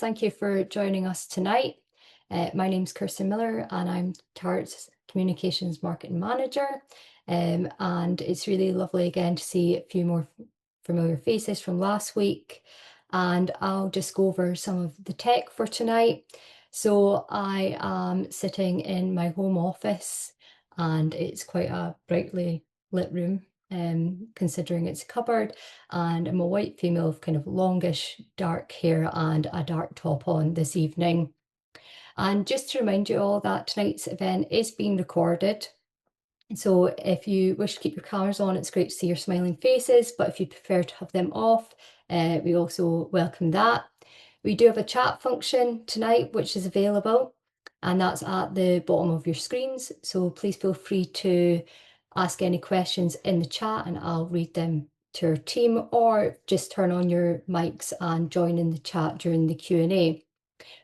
Thank you for joining us tonight. My name's Kirsten Miller and I'm TART's Communications Marketing Manager. And it's really lovely again to see a few more familiar faces from last week. And I'll just go over some of the tech for tonight. So I am sitting in my home office and it's quite a brightly lit room. Considering it's a cupboard, and I'm a white female with kind of longish dark hair and a dark top on this evening. And just to remind you all that tonight's event is being recorded. So if you wish to keep your cameras on, it's great to see your smiling faces, but if you prefer to have them off, we also welcome that. We do have a chat function tonight, which is available, and that's at the bottom of your screens. So please feel free to ask any questions in the chat and I'll read them to our team, or just turn on your mics and join in the chat during the Q&A.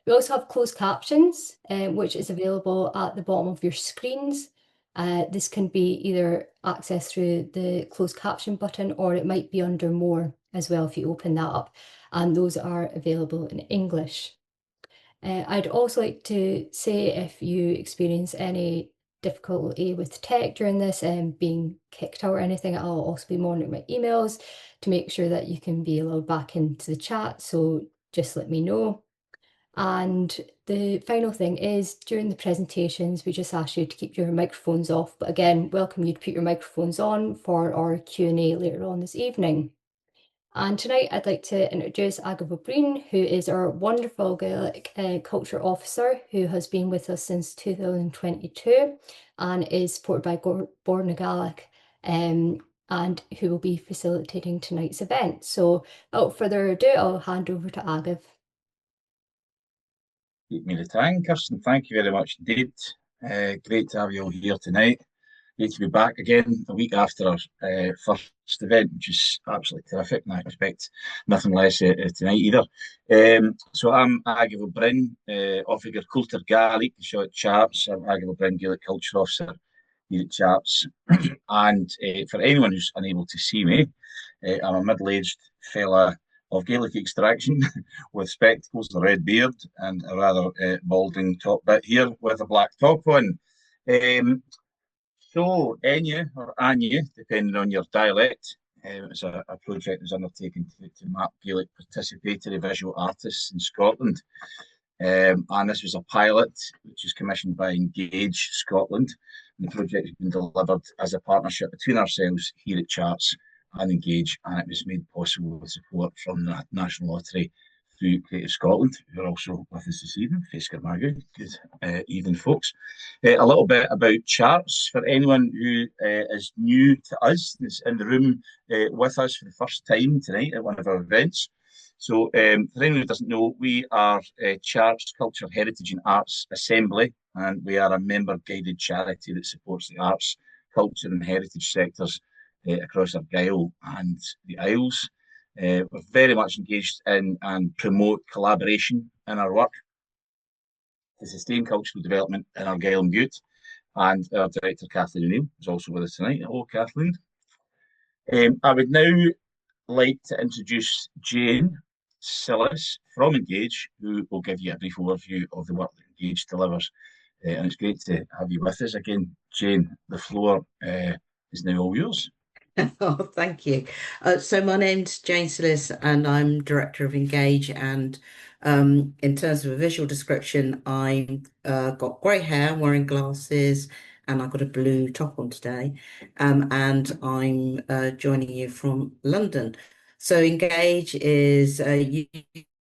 We also have closed captions, which is available at the bottom of your screens. This can be either accessed through the closed caption button, or it might be under more as well if you open that up, and those are available in English. I'd also like to say, if you experience any difficulty with tech during this and being kicked out or anything, I'll also be monitoring my emails to make sure that you can be allowed back into the chat, so just let me know. And the final thing is, during the presentations, we just ask you to keep your microphones off, but again, welcome you to put your microphones on for our Q&A later on this evening. And tonight I'd like to introduce Àdhamh Ó Broin, who is our wonderful Gaelic culture officer who has been with us since 2022 and is supported by Born Gaelic, and who will be facilitating tonight's event. So without further ado, I'll hand over to Àdhamh. Keep me the time, Kirsten. Thank you very much indeed. Great to have you all here tonight. Great to be back again a week after our first event, which is absolutely terrific, and I expect nothing less tonight either. So I'm Àdhamh Ó Broin, Oifigear Cultair Ghàidhlig, short Chaps. I'm Àdhamh Ó Broin, Gaelic Culture Officer here at Chaps. And for anyone who's unable to see me, I'm a middle-aged fella of Gaelic extraction with spectacles, a red beard, and a rather balding top bit here with a black top on. So, AITHNE or AITHNE, depending on your dialect, is a project that was undertaken to map Gaelic participatory visual artists in Scotland. And this was a pilot which was commissioned by Engage Scotland. And the project has been delivered as a partnership between ourselves here at Charts and Engage, and it was made possible with support from the National Lottery through Creative Scotland, who are also with us this evening. Fesca Magu. Good evening, folks. A little bit about Charts for anyone who is new to us, is in the room with us for the first time tonight at one of our events. So for anyone who doesn't know, we are Charts Culture, Heritage and Arts Assembly, and we are a member-guided charity that supports the arts, culture and heritage sectors across our Gael and the Isles. We're very much engaged in and promote collaboration in our work to sustain cultural development in our Gael and Bute. And our director, Kathleen O'Neill, is also with us tonight. Hello, Kathleen. I would now like to introduce Jane Sillis from Engage, who will give you a brief overview of the work that Engage delivers. And it's great to have you with us again. Jane, the floor is now all yours. Oh, thank you. So my name's Jane Sillis and I'm Director of Engage, and in terms of a visual description, I've got grey hair, I'm wearing glasses, and I've got a blue top on today, and I'm joining you from London. So Engage is a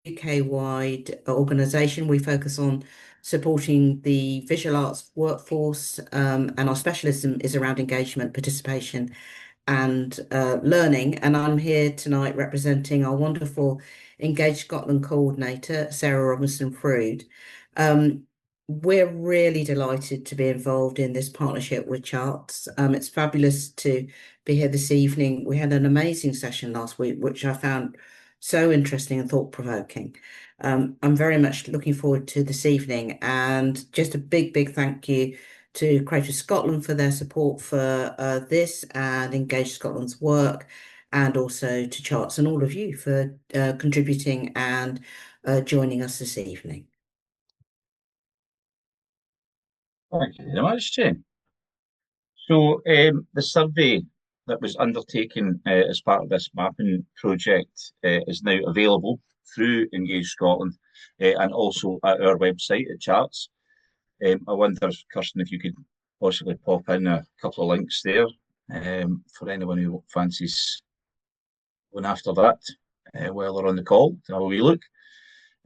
UK-wide organisation. We focus on supporting the visual arts workforce, and our specialism is around engagement, participation and learning. And I'm here tonight representing our wonderful Engage Scotland coordinator, Sarah Robinson-Frood. We're really delighted to be involved in this partnership with Charts. It's fabulous to be here this evening. We had an amazing session last week, which I found so interesting and thought-provoking. I'm very much looking forward to this evening, and just a big thank you to Creative Scotland for their support for this and Engage Scotland's work, and also to Charts and all of you for contributing and joining us this evening. Thank you very much, Jane. So the survey that was undertaken as part of this mapping project is now available through Engage Scotland and also at our website at Charts. I wonder, Kirsten, if you could possibly pop in a couple of links there for anyone who fancies going after that while they're on the call to have a wee look.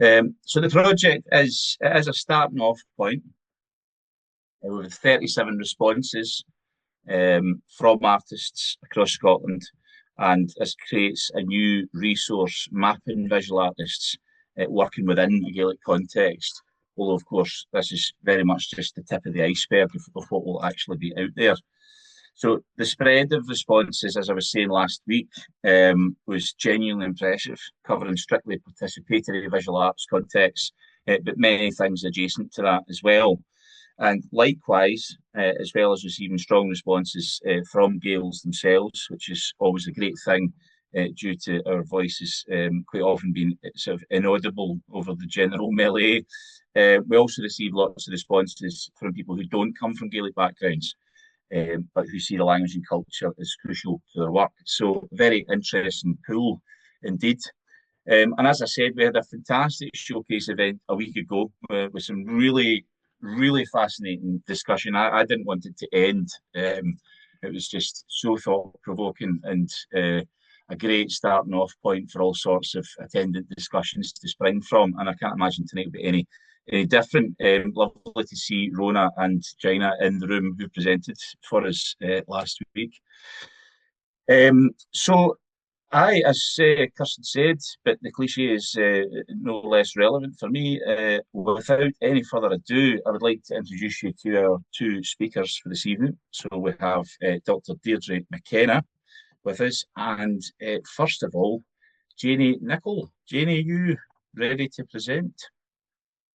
So the project is a starting off point with 37 responses from artists across Scotland, and this creates a new resource mapping visual artists working within a Gaelic context. Although, of course, this is very much just the tip of the iceberg of what will actually be out there. So the spread of responses, as I was saying last week, was genuinely impressive, covering strictly participatory visual arts contexts, but many things adjacent to that as well. And likewise, as well as receiving strong responses from Gaels themselves, which is always a great thing due to our voices quite often being sort of inaudible over the general melee. We also receive lots of responses from people who don't come from Gaelic backgrounds, but who see the language and culture as crucial to their work. So very interesting pool indeed. And as I said, we had a fantastic showcase event a week ago with some really fascinating discussion. I didn't want it to end. It was just so thought-provoking and a great starting off point for all sorts of attendant discussions to spring from. And I can't imagine tonight will be any different. Lovely to see Rona and Gina in the room who presented for us last week. So as Kirsten said, but the cliche is no less relevant for me. Without any further ado, I would like to introduce you to our two speakers for this evening. So we have Dr Deirdre MacKenna with us, and first of all, Janie Nicoll. Janie, are you ready to present?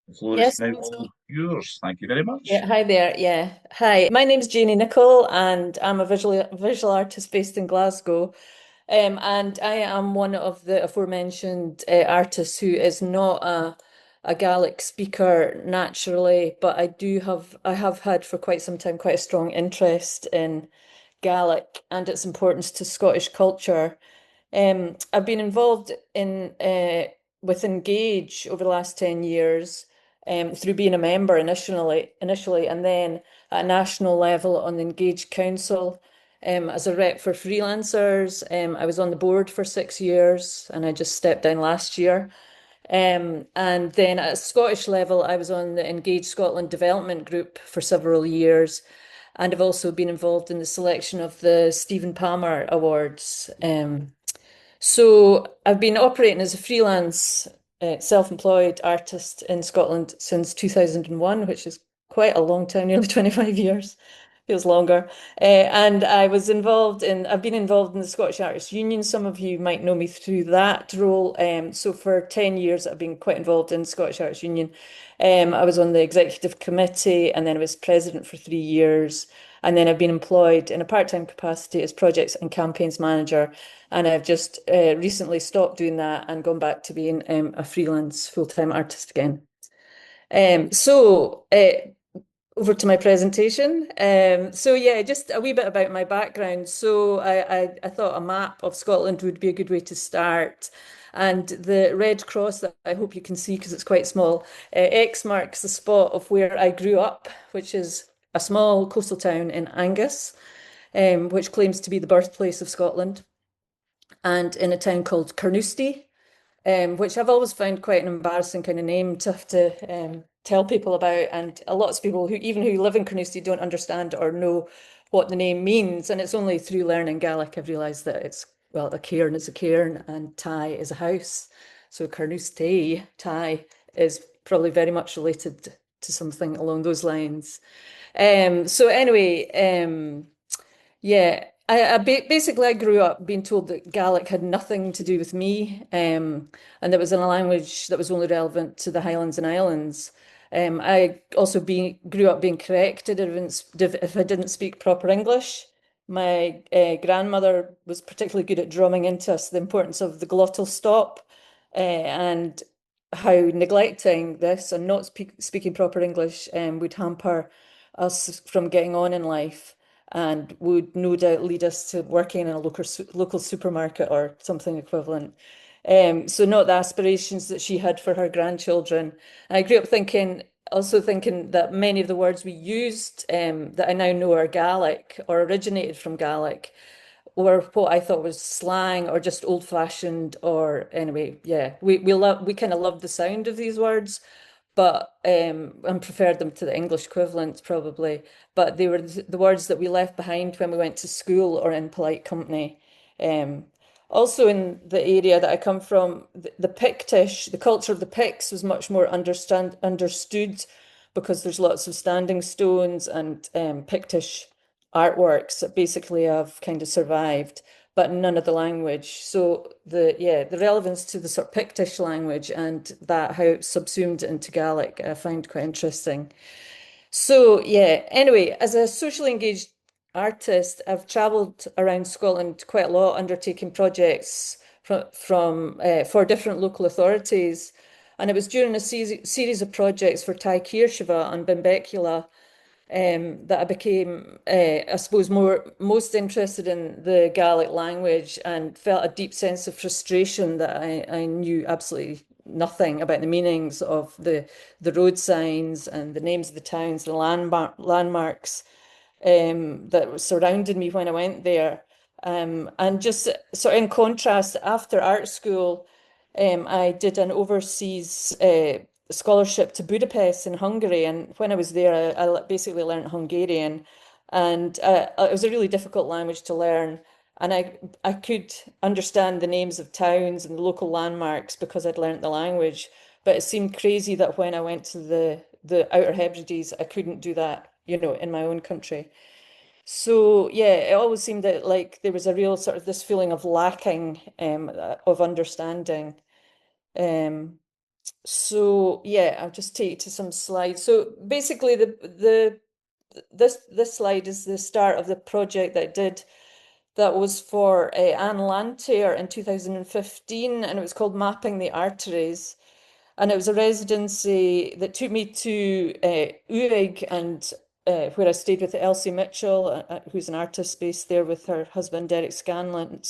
The floor is now all yours. Thank you very much. Yeah, hi there. Yeah, hi. My name's Janie Nicoll, and I'm a visual artist based in Glasgow. And I am one of the aforementioned artists who is not a Gaelic speaker naturally, but I have had for quite some time quite a strong interest in Gaelic and its importance to Scottish culture. I've been involved in with Engage over the last 10 years through being a member initially, and then at a national level on the Engage Council as a rep for freelancers. I was on the board for 6 years and I just stepped down last year. And then at a Scottish level, I was on the Engage Scotland Development Group for several years. And I've also been involved in the selection of the Stephen Palmer Awards. So I've been operating as a freelance, self-employed artist in Scotland since 2001, which is quite a long time, nearly 25 years. Feels longer. And I've been involved in the Scottish Artists Union. Some of you might know me through that role. So for 10 years, I've been quite involved in the Scottish Artists Union. I was on the executive committee, and then I was president for 3 years. And then I've been employed in a part-time capacity as projects and campaigns manager. And I've just recently stopped doing that and gone back to being a freelance full-time artist again. Over to my presentation. So yeah, just a wee bit about my background. So I thought a map of Scotland would be a good way to start. And the red cross that I hope you can see because it's quite small, X marks the spot of where I grew up, which is a small coastal town in Angus, which claims to be the birthplace of Scotland, and in a town called Carnoustie, which I've always found quite an embarrassing kind of name to have to tell people about. And a lot of people who live in Carnoustie don't understand or know what the name means. And it's only through learning Gaelic I've realised that a cairn is a cairn and tie is a house. So Carnoustie, tie, is probably very much related to something along those lines. So anyway, yeah, basically I grew up being told that Gaelic had nothing to do with me, and that was in a language that was only relevant to the Highlands and Islands. I also grew up being corrected if I didn't speak proper English. My grandmother was particularly good at drumming into us the importance of the glottal stop, and how neglecting this and not speaking proper English would hamper us from getting on in life, and would no doubt lead us to working in a local supermarket or something equivalent. So not the aspirations that she had for her grandchildren. And I grew up also thinking that many of the words we used that I now know are Gaelic or originated from Gaelic were what I thought was slang or just old-fashioned, or anyway, yeah, we kind of loved the sound of these words, but and preferred them to the English equivalents probably. But they were the words that we left behind when we went to school or in polite company. Also in the area that I come from, the Pictish, the culture of the Picts was much more understood, because there's lots of standing stones and Pictish artworks that basically have kind of survived, but none of the language. So the relevance to the sort of Pictish language and that how it's subsumed into Gaelic, I find quite interesting. So yeah, anyway, as a socially engaged artist, I've travelled around Scotland quite a lot, undertaking projects for different local authorities. And it was during a series of projects for Taikirsheva and Benbecula that I became, I suppose, most interested in the Gaelic language, and felt a deep sense of frustration that I knew absolutely nothing about the meanings of the road signs and the names of the towns, the landmarks that surrounded me when I went there. And just sort of in contrast, after art school, I did an overseas scholarship to Budapest in Hungary. And when I was there, I basically learned Hungarian. And it was a really difficult language to learn. And I could understand the names of towns and local landmarks because I'd learned the language. But it seemed crazy that when I went to the Outer Hebrides, I couldn't do that, in my own country. So yeah, it always seemed that like there was a real sort of this feeling of lacking of understanding. So yeah, I'll just take you to some slides. So basically this slide is the start of the project that I did, that was for Anne Lantier in 2015, and it was called Mapping the Arteries. And it was a residency that took me to Uig, and where I stayed with Elsie Mitchell, who's an artist based there with her husband Derek Scanlon,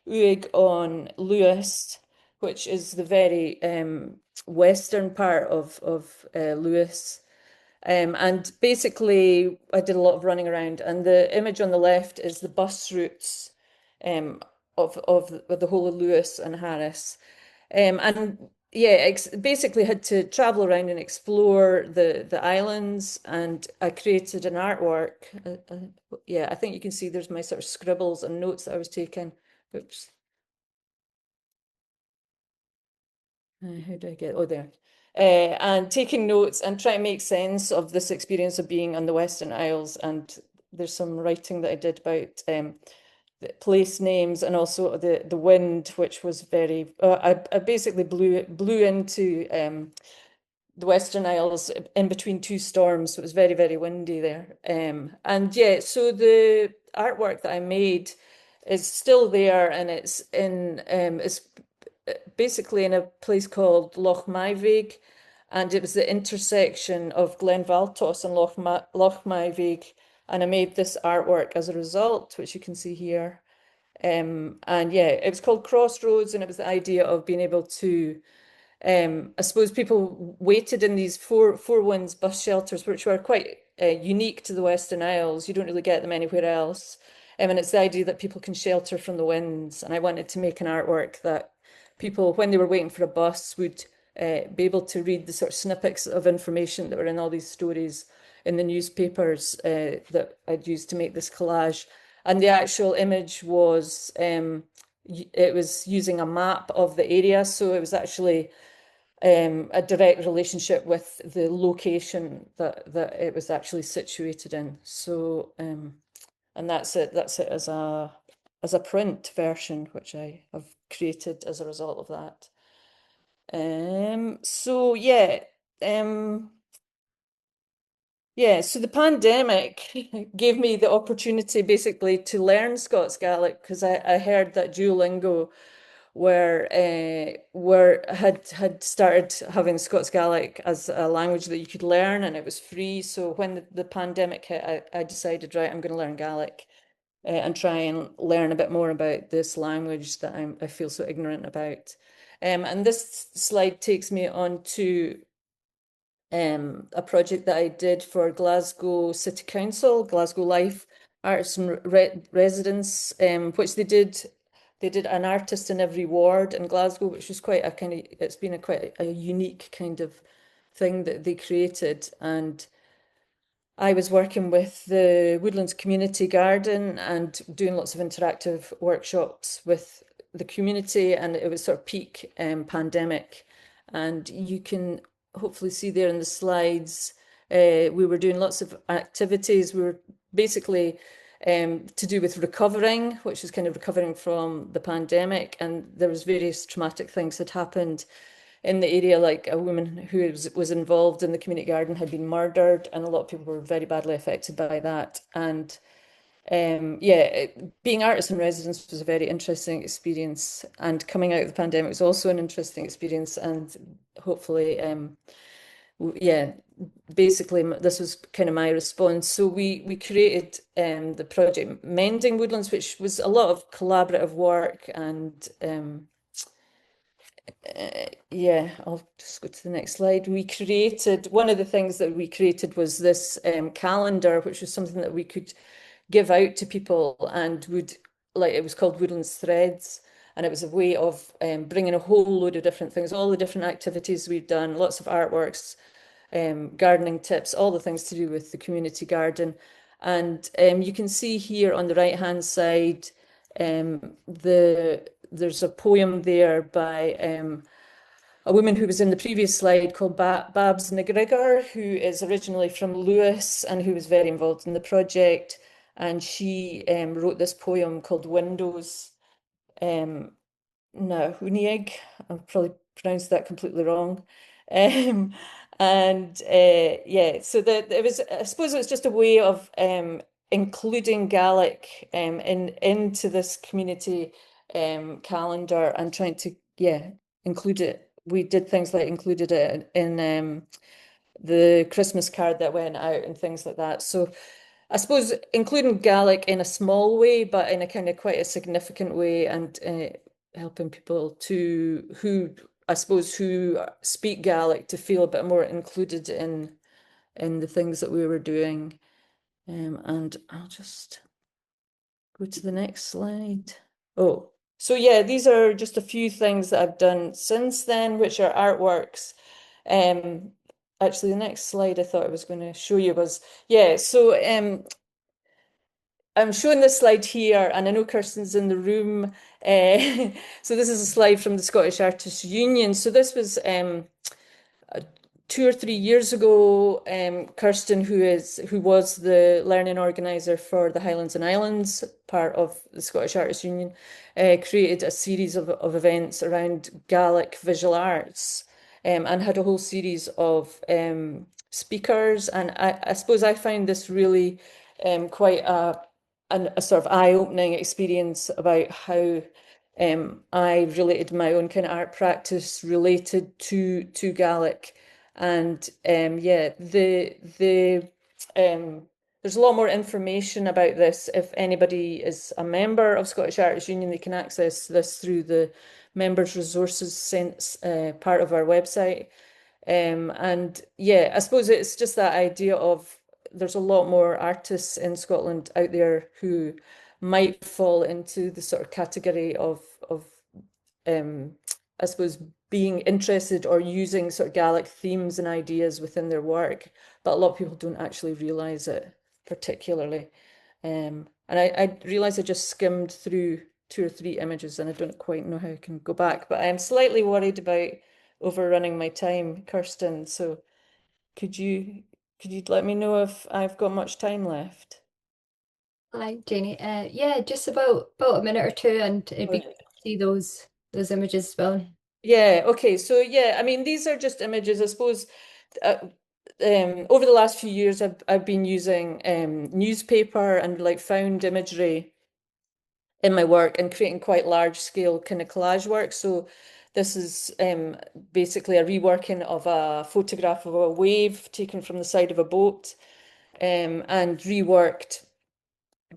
Uig on Lewis, which is the very western part of Lewis. And basically, I did a lot of running around, and the image on the left is the bus routes of the whole of Lewis and Harris. And yeah, basically had to travel around and explore the islands, and I created an artwork. Yeah, I think you can see there's my sort of scribbles and notes that I was taking. Oops. How do I get, oh, there. And taking notes and trying to make sense of this experience of being on the Western Isles. And there's some writing that I did about the place names, and also the wind, which was very, I basically blew into the Western Isles in between two storms, so it was very, very windy there. And yeah, so the artwork that I made is still there, and it's basically in a place called Loch Maivig, and it was the intersection of Glen Valtos and Loch Maivig, and I made this artwork as a result, which you can see here. And yeah, it was called Crossroads, and it was the idea of being able to, I suppose people waited in these four winds bus shelters, which were quite unique to the Western Isles. You don't really get them anywhere else. And it's the idea that people can shelter from the winds. And I wanted to make an artwork that people, when they were waiting for a bus, would be able to read the sort of snippets of information that were in all these stories in the newspapers that I'd used to make this collage. And the actual image was, it was using a map of the area. So it was actually a direct relationship with the location that it was actually situated in. So, and that's it as a print version, which I have created as a result of that. So yeah, yeah, so the pandemic gave me the opportunity basically to learn Scots Gaelic, because I heard that Duolingo had started having Scots Gaelic as a language that you could learn, and it was free. So when the pandemic hit, I decided, right, I'm going to learn Gaelic and try and learn a bit more about this language that I feel so ignorant about. And this slide takes me on to a project that I did for Glasgow City Council, Glasgow Life Arts and Residence, which they did an artist in every ward in Glasgow, which was quite a kind of, it's been quite a unique kind of thing that they created. And I was working with the Woodlands Community Garden and doing lots of interactive workshops with the community, and it was sort of peak pandemic. And you can hopefully see there in the slides, we were doing lots of activities. We were basically to do with recovering, which is kind of recovering from the pandemic, and there was various traumatic things that happened in the area, like a woman who was involved in the community garden had been murdered, and a lot of people were very badly affected by that. And yeah, being artist in residence was a very interesting experience, and coming out of the pandemic was also an interesting experience. And hopefully, yeah, basically this was kind of my response. So we created the project Mending Woodlands, which was a lot of collaborative work, and yeah, I'll just go to the next slide. One of the things that we created was this calendar, which was something that we could give out to people, and it was called Woodlands Threads, and it was a way of bringing a whole load of different things, all the different activities we've done, lots of artworks, gardening tips, all the things to do with the community garden. And you can see here on the right-hand side, there's a poem there by a woman who was in the previous slide called Babs McGregor, who is originally from Lewis and who was very involved in the project. And she wrote this poem called Windows. No, Hunieg, I probably pronounced that completely wrong. Yeah, so it was, I suppose it was just a way of including Gaelic into this community calendar and trying to, yeah, include it. We did things like included it in the Christmas card that went out and things like that. So I suppose including Gaelic in a small way, but in a kind of quite a significant way, and helping people who speak Gaelic to feel a bit more included in the things that we were doing. And I'll just go to the next slide. Oh, so yeah, these are just a few things that I've done since then, which are artworks. Actually, the next slide I thought I was going to show you was, yeah, so I'm showing this slide here, and I know Kirsten's in the room. So this is a slide from the Scottish Artists Union. So this was 2 or 3 years ago. Kirsten, who was the learning organizer for the Highlands and Islands, part of the Scottish Artists Union, created a series of events around Gaelic visual arts, and had a whole series of speakers. And I suppose I found this really quite a sort of eye-opening experience about how I related my own kind of art practice related to Gaelic. And yeah, there's a lot more information about this. If anybody is a member of Scottish Artists Union, they can access this through the Members Resources part of our website. And yeah, I suppose it's just that idea of there's a lot more artists in Scotland out there who might fall into the sort of category of I suppose being interested or using sort of Gaelic themes and ideas within their work, but a lot of people don't actually realise it particularly. And I realise I just skimmed through 2 or 3 images, and I don't quite know how I can go back, but I'm slightly worried about overrunning my time, Kirsten. So could you let me know if I've got much time left? Hi, Janie. Yeah, just about a minute or two, and it'd be good to see those images as well. Yeah, okay. So yeah, I mean, these are just images, I suppose. Over the last few years, I've been using newspaper and like found imagery in my work and creating quite large scale kind of collage work. So this is basically a reworking of a photograph of a wave taken from the side of a boat, and reworked.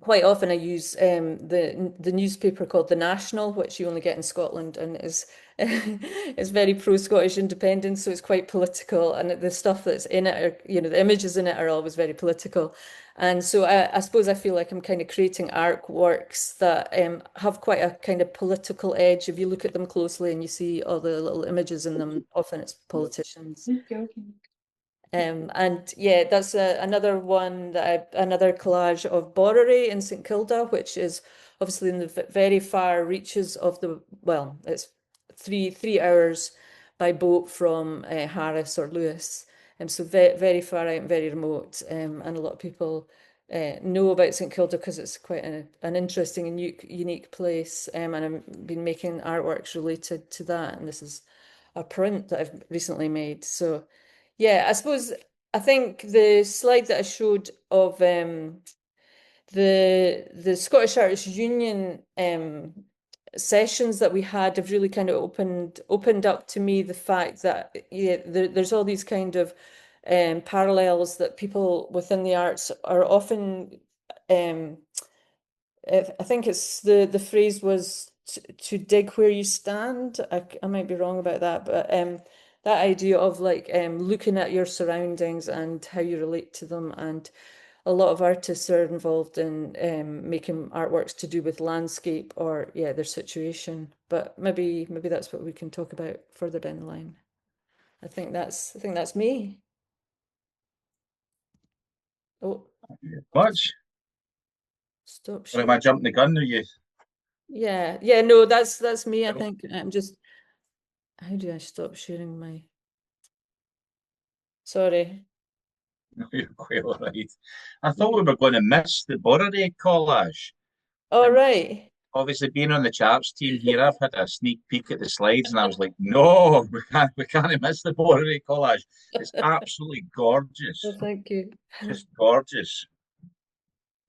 Quite often I use the newspaper called The National, which you only get in Scotland, and is is very pro-Scottish independence, so it's quite political, and the stuff that's in it, are, you know, the images in it are always very political. And so I suppose I feel like I'm kind of creating artworks that have quite a kind of political edge. If you look at them closely and you see all the little images in them, often it's politicians. And yeah, that's another one that another collage of Borrery in St Kilda, which is obviously in the very far reaches of the, well, it's three hours by boat from Harris or Lewis, and so very far out and very remote, and a lot of people know about St Kilda because it's quite an interesting and unique place, and I've been making artworks related to that, and this is a print that I've recently made. So yeah, I think the slide that I showed of the Scottish Artists Union sessions that we had have really kind of opened up to me the fact that there's all these kind of parallels that people within the arts are often I think it's the phrase was to dig where you stand. I might be wrong about that, but that idea of like looking at your surroundings and how you relate to them, and a lot of artists are involved in making artworks to do with landscape or their situation. But maybe that's what we can talk about further down the line. I think that's me. Oh, Thank you very much. Stop Or am I jumping the gun? Are you? Yeah, no, that's me. I think I'm just. How do I stop sharing my? Sorry. No, you're quite all right. I thought we were going to miss the Borrery collage. All right. Obviously, being on the charts team here, I've had a sneak peek at the slides, and I was like, "No, we can't miss the Borrery collage. It's absolutely gorgeous. Well, thank you. Just gorgeous."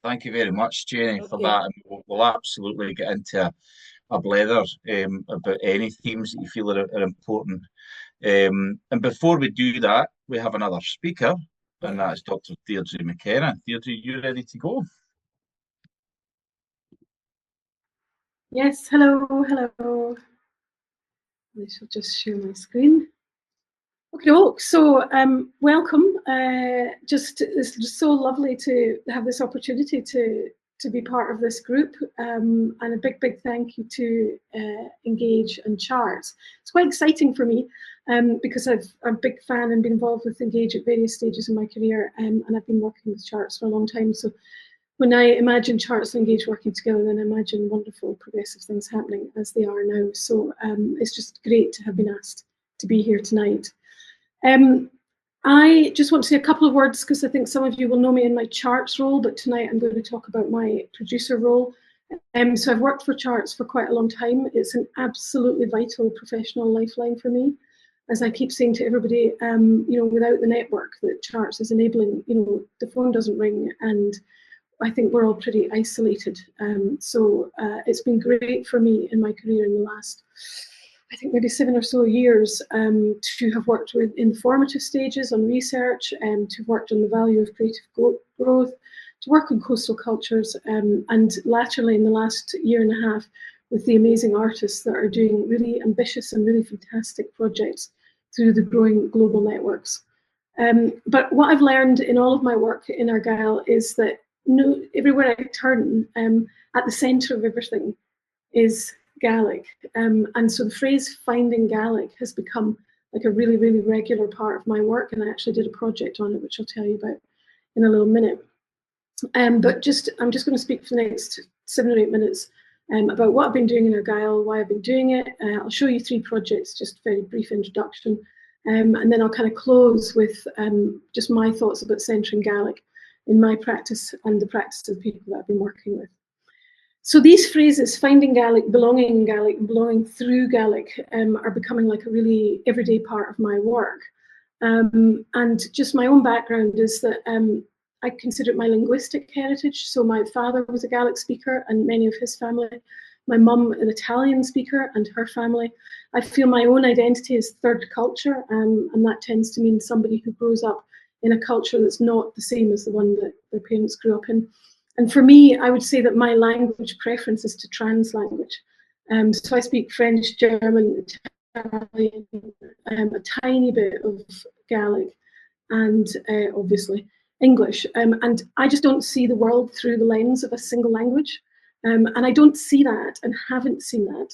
Thank you very much, Janie, for that. And we'll absolutely get into a blether about any themes that you feel are important. And before we do that, we have another speaker, and that is Dr. Deirdre MacKenna. Deirdre, you ready to go? Yes, hello. I shall just share my screen. Okay, so welcome. It's just so lovely to have this opportunity to be part of this group, and a big thank you to Engage and Charts. It's quite exciting for me because I'm a big fan and been involved with Engage at various stages in my career, and I've been working with Charts for a long time. So when I imagine Charts and Engage working together, then I imagine wonderful progressive things happening as they are now. So it's just great to have been asked to be here tonight. I just want to say a couple of words because I think some of you will know me in my Charts role, but tonight I'm going to talk about my producer role. So I've worked for Charts for quite a long time. It's an absolutely vital professional lifeline for me. As I keep saying to everybody, without the network that Charts is enabling, the phone doesn't ring, and I think we're all pretty isolated. So it's been great for me in my career in the last, I think maybe 7 or so years, to have worked with in the formative stages on research, to have worked on the value of creative growth, to work on coastal cultures, and laterally in the last year and a half with the amazing artists that are doing really ambitious and really fantastic projects through the growing global networks. But what I've learned in all of my work in Argyll is that everywhere I turn, at the centre of everything is Gaelic. And so the phrase finding Gaelic has become like a really, really regular part of my work. And I actually did a project on it, which I'll tell you about in a little minute. But I'm just going to speak for the next 7 or 8 minutes about what I've been doing in Argyll, why I've been doing it. I'll show you 3 projects, just a very brief introduction. And then I'll kind of close with just my thoughts about centering Gaelic in my practice and the practice of the people that I've been working with. So these phrases, finding Gaelic, and belonging through Gaelic, are becoming like a really everyday part of my work. And just my own background is that I consider it my linguistic heritage. So my father was a Gaelic speaker and many of his family. My mum, an Italian speaker, and her family. I feel my own identity is third culture, and that tends to mean somebody who grows up in a culture that's not the same as the one that their parents grew up in. And for me, I would say that my language preference is to trans language. So I speak French, German, Italian, a tiny bit of Gaelic, and obviously English. And I just don't see the world through the lens of a single language. And I don't see that, and haven't seen that,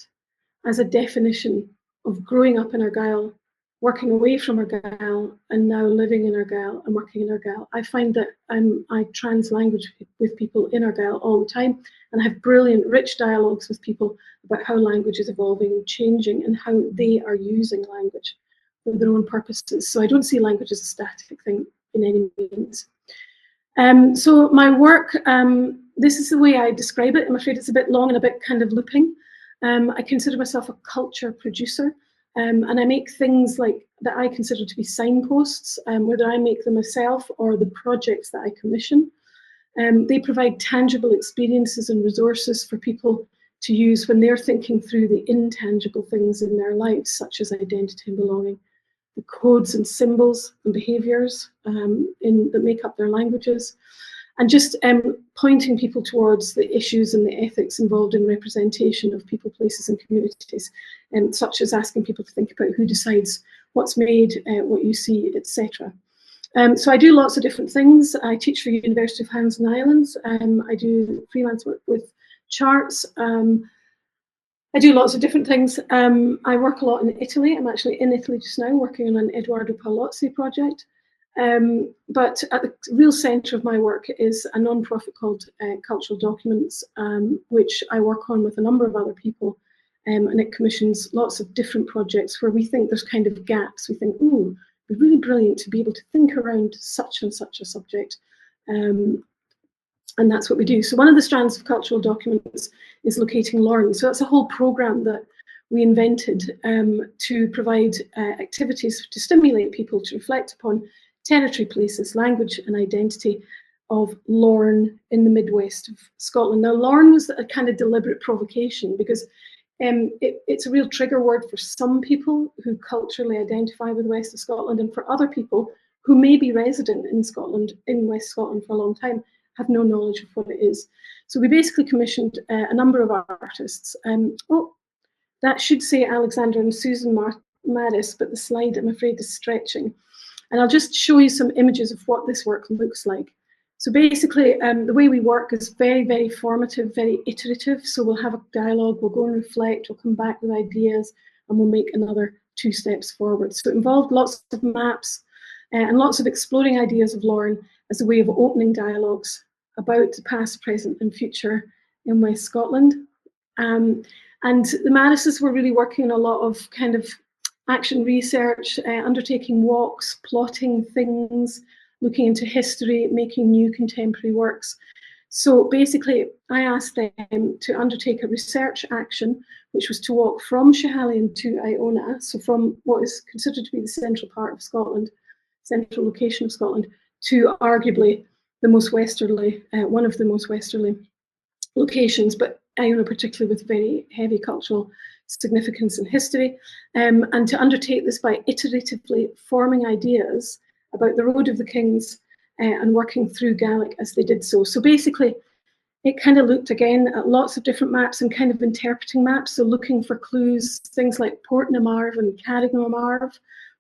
as a definition of growing up in Argyll, working away from Argyll, and now living in Argyll and working in Argyll. I find that I trans language with people in Argyll all the time, and I have brilliant, rich dialogues with people about how language is evolving and changing and how they are using language for their own purposes. So I don't see language as a static thing in any means. So my work, this is the way I describe it. I'm afraid it's a bit long and a bit kind of looping. I consider myself a culture producer, and I make things like that I consider to be signposts, whether I make them myself or the projects that I commission. They provide tangible experiences and resources for people to use when they're thinking through the intangible things in their lives, such as identity and belonging, the codes and symbols and behaviours that make up their languages, and just pointing people towards the issues and the ethics involved in representation of people, places and communities, such as asking people to think about who decides what's made, what you see, etc. So I do lots of different things. I teach for University of Highlands and Islands. I do freelance work with charts. I do lots of different things. I work a lot in Italy. I'm actually in Italy just now working on an Edoardo Palozzi project. But at the real centre of my work is a non-profit called Cultural Documents, which I work on with a number of other people. And it commissions lots of different projects where we think there's kind of gaps. We think, ooh, it'd be really brilliant to be able to think around such and such a subject. And that's what we do. So one of the strands of Cultural Documents is locating Lorne. So that's a whole programme that we invented to provide activities to stimulate people to reflect upon territory, places, language and identity of Lorne in the Midwest of Scotland. Now, Lorne was a kind of deliberate provocation because it's a real trigger word for some people who culturally identify with the West of Scotland, and for other people who may be resident in Scotland, in West Scotland for a long time, have no knowledge of what it is. So we basically commissioned a number of artists. Oh, that should say Alexander and Susan Maris, but the slide, I'm afraid, is stretching. And I'll just show you some images of what this work looks like. So basically, the way we work is very, very formative, very iterative. So we'll have a dialogue, we'll go and reflect, we'll come back with ideas, and we'll make another 2 steps forward. So it involved lots of maps and lots of exploring ideas of Lorne as a way of opening dialogues about the past, present, and future in West Scotland. And the Marises were really working on a lot of kind of action research, undertaking walks, plotting things, looking into history, making new contemporary works. So basically, I asked them to undertake a research action, which was to walk from Schiehallion to Iona, so from what is considered to be the central part of Scotland, central location of Scotland, to arguably the most westerly, one of the most westerly locations, but Iona particularly with very heavy cultural significance and history, and to undertake this by iteratively forming ideas about the Road of the Kings and working through Gaelic as they did so. So basically, it kind of looked again at lots of different maps and kind of interpreting maps, so looking for clues, things like Portnamarv and Carricknamarv,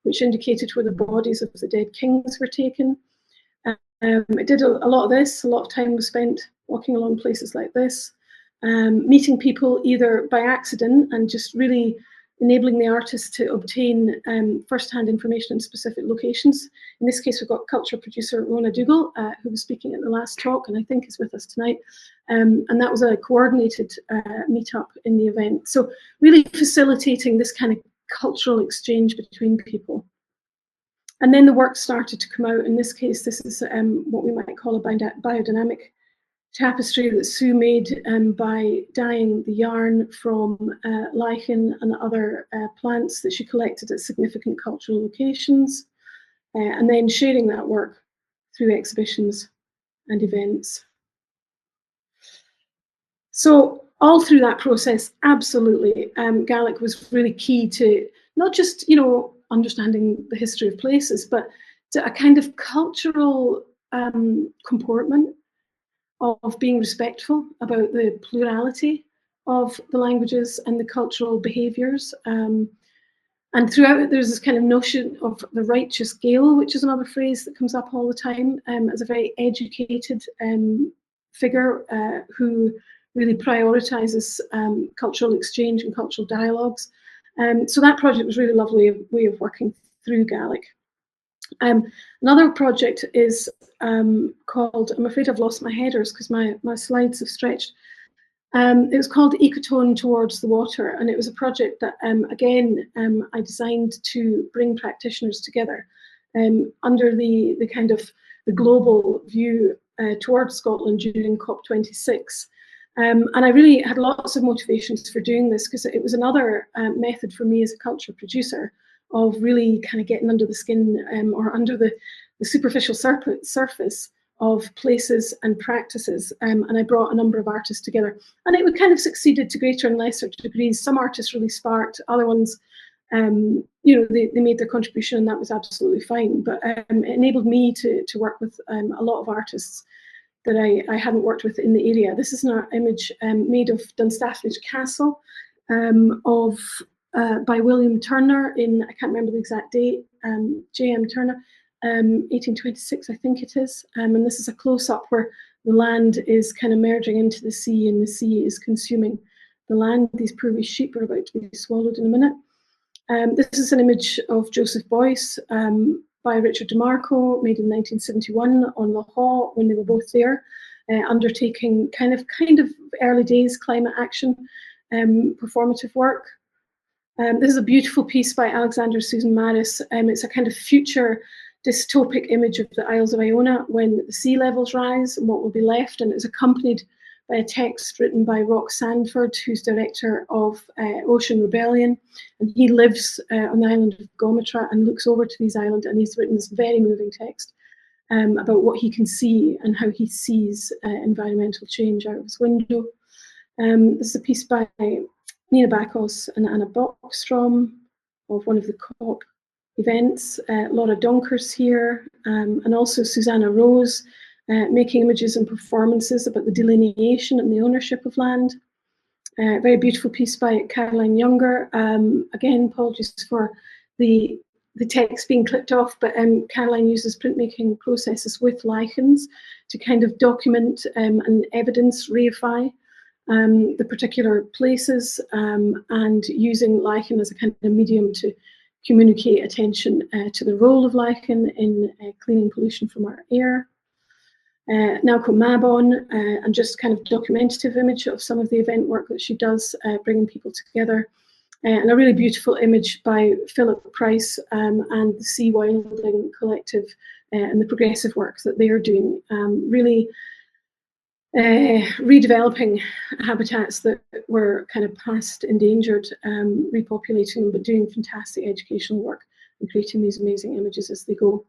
which indicated where the bodies of the dead kings were taken. It did a lot of this. A lot of time was spent walking along places like this, meeting people either by accident and just really enabling the artists to obtain first-hand information in specific locations. In this case, we've got culture producer Rona Dougal, who was speaking at the last talk and I think is with us tonight. And that was a coordinated meetup in the event. So really facilitating this kind of cultural exchange between people. And then the work started to come out. In this case, this is what we might call a biodynamic tapestry that Sue made by dyeing the yarn from lichen and other plants that she collected at significant cultural locations, and then sharing that work through exhibitions and events. So all through that process, absolutely, Gaelic was really key to not just, you know, understanding the history of places, but to a kind of cultural comportment of being respectful about the plurality of the languages and the cultural behaviours. And throughout it, there's this kind of notion of the righteous Gael, which is another phrase that comes up all the time, as a very educated figure who really prioritises cultural exchange and cultural dialogues. So that project was really a lovely way of working through Gaelic. Another project is called, I'm afraid I've lost my headers because my slides have stretched. It was called Ecotone Towards the Water, and it was a project that, again, I designed to bring practitioners together under the kind of the global view towards Scotland during COP26. And I really had lots of motivations for doing this because it was another method for me as a culture producer of really kind of getting under the skin or under the superficial surface of places and practices, and I brought a number of artists together, and it kind of succeeded to greater and lesser degrees. Some artists really sparked, other ones, you know, they made their contribution, and that was absolutely fine. But it enabled me to work with a lot of artists that I hadn't worked with in the area. This is an image made of Dunstaffnage Castle by William Turner in, I can't remember the exact date, J.M. Turner. 1826, I think it is, and this is a close-up where the land is kind of merging into the sea, and the sea is consuming the land. These poor wee sheep are about to be swallowed in a minute. This is an image of Joseph Boyce by Richard DeMarco, made in 1971 on the Haw when they were both there, undertaking kind of early days climate action performative work. This is a beautiful piece by Alexander Susan Maris. It's a kind of future dystopic image of the Isles of Iona when the sea levels rise and what will be left, and it's accompanied by a text written by Rock Sandford, who's director of Ocean Rebellion, and he lives on the island of Gomitra and looks over to these islands, and he's written this very moving text about what he can see and how he sees environmental change out of his window. This is a piece by Nina Bakos and Anna Bockstrom of one of the COP events, Laura Donkers here, and also Susanna Rose, making images and performances about the delineation and the ownership of land. Very beautiful piece by Caroline Younger. Again, apologies for the text being clipped off, but Caroline uses printmaking processes with lichens to kind of document and evidence, reify the particular places, and using lichen as a kind of medium to communicate attention to the role of lichen in cleaning pollution from our air. Naoko Mabon, and just kind of documentative image of some of the event work that she does, bringing people together. And a really beautiful image by Philip Price and the Sea Wilding Collective and the progressive work that they are doing, really redeveloping habitats that were kind of past endangered, repopulating them, but doing fantastic educational work and creating these amazing images as they go.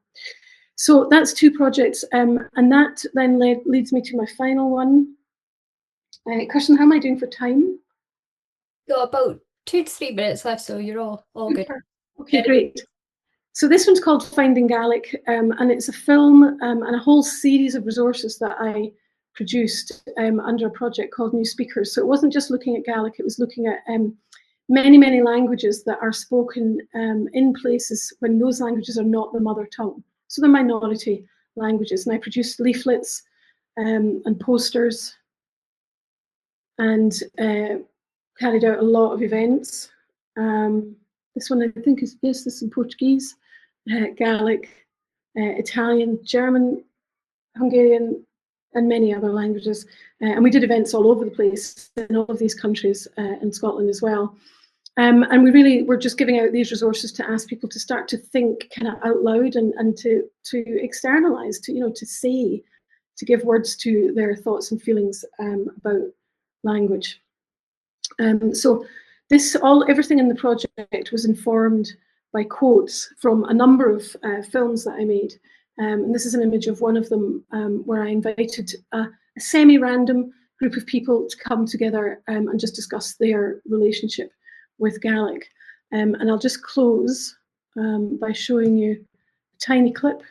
So that's two projects, and that then leads me to my final one. Kirsten, how am I doing for time? Got about 2 to 3 minutes left, so you're all good. Okay, great. So this one's called Finding Gaelic, and it's a film and a whole series of resources that I produced under a project called New Speakers. So it wasn't just looking at Gaelic, it was looking at many, many languages that are spoken in places when those languages are not the mother tongue. So they're minority languages. And I produced leaflets and posters and carried out a lot of events. This one I think is, yes, this is in Portuguese, Gaelic, Italian, German, Hungarian, and many other languages. And we did events all over the place in all of these countries, in Scotland as well. And we really were just giving out these resources to ask people to start to think kind of out loud and to externalize, to say, to give words to their thoughts and feelings about language. So everything in the project was informed by quotes from a number of films that I made. And this is an image of one of them where I invited a semi-random group of people to come together and just discuss their relationship with Gaelic. And I'll just close by showing you a tiny clip.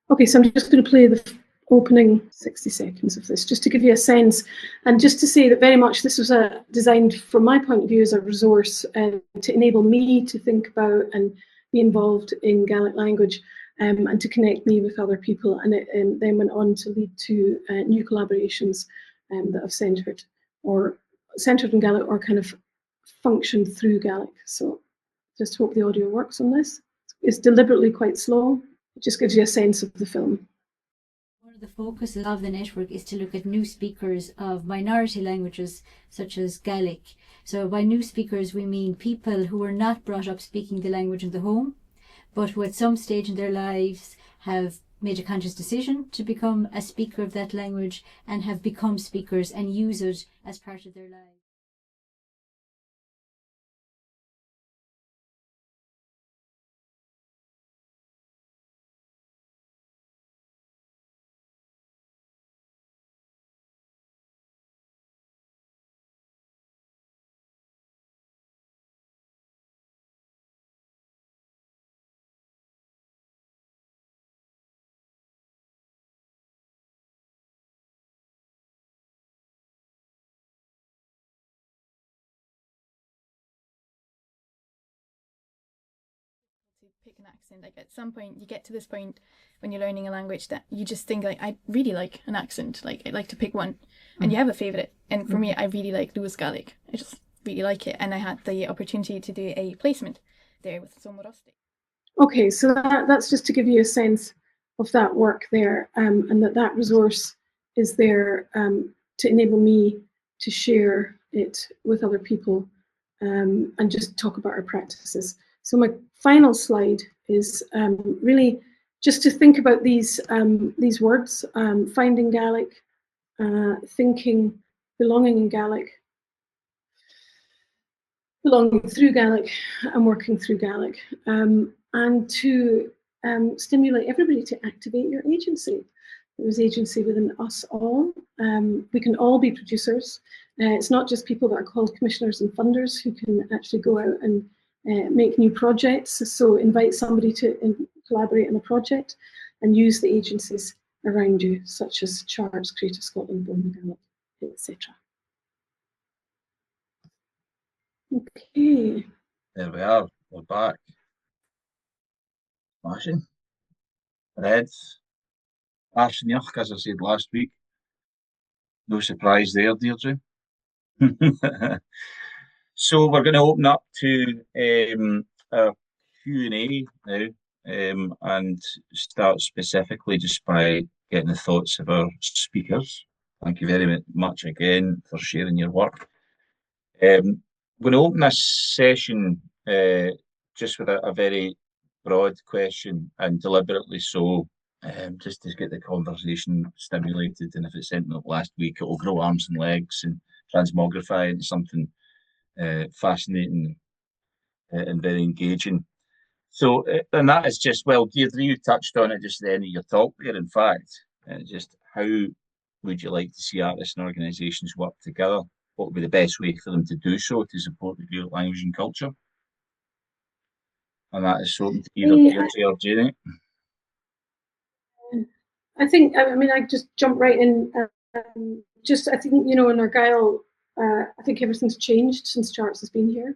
Okay, so I'm just going to play the opening 60 seconds of this, just to give you a sense, and just to say that very much this was designed from my point of view as a resource to enable me to think about and be involved in Gaelic language and to connect me with other people. And it then went on to lead to new collaborations that have centred in Gaelic or kind of functioned through Gaelic. So just hope the audio works on this. It's deliberately quite slow. It just gives you a sense of the film. One of the focuses of the network is to look at new speakers of minority languages such as Gaelic. So by new speakers, we mean people who were not brought up speaking the language in the home, but who at some stage in their lives have made a conscious decision to become a speaker of that language and have become speakers and use it as part of their lives. To pick an accent, like at some point you get to this point when you're learning a language that you just think like, I really like an accent, like I'd like to pick one, and you have a favourite. And for me, I really like Lewis Gaelic. I just really like it, and I had the opportunity to do a placement there with Somewhat Rustic. Okay, so that's just to give you a sense of that work there, and that resource is there to enable me to share it with other people and just talk about our practices. So my final slide is really just to think about these words, finding Gaelic, thinking, belonging in Gaelic, belonging through Gaelic, and working through Gaelic, and to stimulate everybody to activate your agency. There is agency within us all. We can all be producers. It's not just people that are called commissioners and funders who can actually go out and make new projects. So invite somebody to collaborate on a project and use the agencies around you, such as Charts, Creative Scotland, Born Gaelic, etc. Okay. There we are. We're back. Smashing. Reds. Àdhamh, as I said last week. No surprise there, Deirdre. So we're going to open up to our Q&A now and start specifically just by getting the thoughts of our speakers. Thank you very much again for sharing your work. I'm going to open this session just with a very broad question, and deliberately so, just to get the conversation stimulated. And if it's something like last week, it will grow arms and legs and transmogrify into something fascinating and very engaging. So, and that is just, well, Deirdre, you touched on it just at the end of your talk there, in fact. Just how would you like to see artists and organisations work together? What would be the best way for them to do so to support the Gaelic language and culture? And that is open to either Deirdre or Janie. I think, I mean, I just jump right in. I think, you know, in Argyll, I think everything's changed since Charts has been here.